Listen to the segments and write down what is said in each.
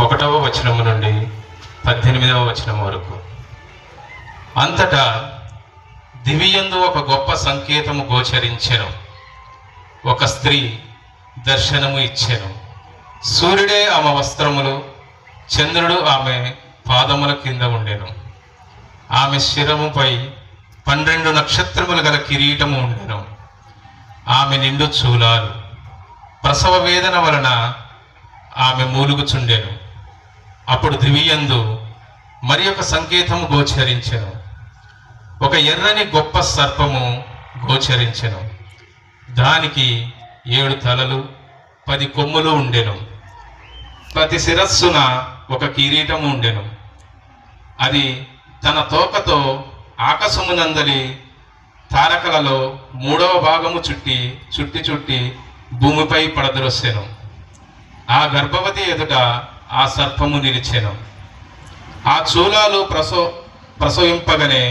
1వ వచనము నుండి 18వ వచనం వరకు. అంతటా దివియందు ఒక గొప్ప సంకేతము గోచరించెను. ఒక స్త్రీ దర్శనము ఇచ్చెను. సూర్యుడే ఆమె వస్త్రములు, చంద్రుడు ఆమె పాదముల కింద ఉండెను. ఆమె శిరముపై 12 నక్షత్రములు గల కిరీటము ఉండెను. ఆమె నిండు చూలాలు, ప్రసవ వేదన వలన ఆమె మూలుగుచుండెను. అప్పుడు దివియందు మరి ఒక సంకేతము గోచరించెను. ఒక ఎర్రని గొప్ప సర్పము గోచరించెను. దానికి 7 తలలు 10 కొమ్ములు ఉండెను. ప్రతి శిరస్సున ఒక కిరీటము ఉండెను. అది తన తోకతో ఆకాశమునందలి తారకలలో 3వ భాగము చుట్టి భూమిపై పడద్రోసెను. ఆ గర్భవతి ఎదుట ఆ సర్పము నిలిచెను. ఆ చూలాలు ప్రసవింపగనే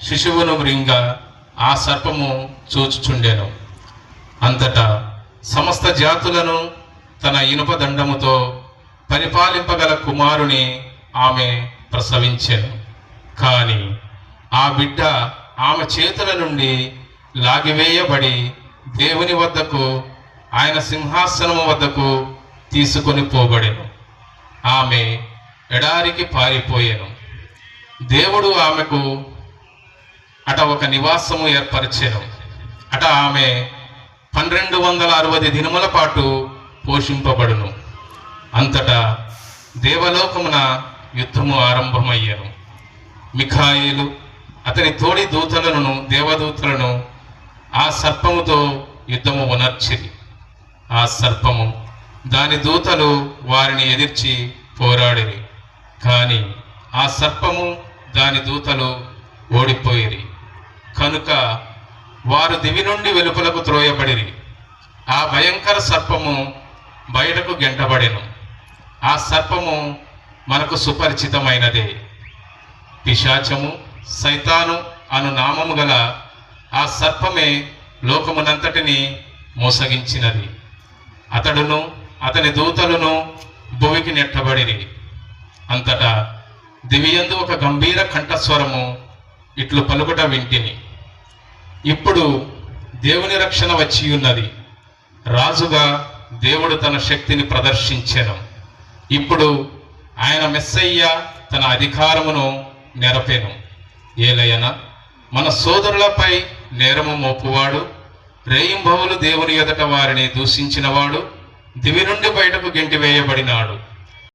శిశువును మృంగ ఆ సర్పము చూచుచుండెను. అంతటా సమస్త జాతులను తన ఇనుప దండముతో పరిపాలింపగల కుమారుని ఆమె ప్రసవించెను. కానీ ఆ బిడ్డ ఆమె చేతుల నుండి లాగివేయబడి దేవుని వద్దకు, ఆయన సింహాసనము వద్దకు తీసుకొని పోబడెను. ఆమె ఎడారికి పారిపోయెను. దేవుడు ఆమెకు అట ఒక నివాసము ఏర్పరిచెను. అట ఆమె 1260 దినముల పాటు పోషింపబడును. అంతటా దేవలోకమున యుద్ధము ఆరంభమయ్యను. మిఖాయేలు అతని తోడి దేవదూతలను ఆ సర్పముతో యుద్ధము ఉనర్చిరి. ఆ సర్పము దాని దూతలు వారిని ఎదిర్చి పోరాడిరి. కానీ ఆ సర్పము దాని దూతలు ఓడిపోయిరి. కనుక వారు దివి నుండి వెలుపలకు త్రోయబడిరి. ఆ భయంకర సర్పము బయటకు గెంటబడెను. ఆ సర్పము మనకు సుపరిచితమైనదే. పిశాచము, సైతాను అను నామము గల ఆ సర్పమే లోకమునంతటిని మోసగించినది. అతడును అతని దూతలను భూమికి నెట్టబడిరి. అంతటా దివియందు ఒక గంభీర కంఠస్వరము ఇట్లు పలుకుట వింటిని. ఇప్పుడు దేవుని రక్షణ వచ్చి ఉన్నది. రాజుగా దేవుడు తన శక్తిని ప్రదర్శించెను. ఇప్పుడు ఆయన మెస్సయ్య తన అధికారమును నెరపెను. ఏలయన మన సోదరులపై నేరము మోపువాడు, రేయింబవలు దేవుని ఎదుట వారిని దూషించినవాడు దివి నుండి బయటకు గెంటివేయబడినాడు.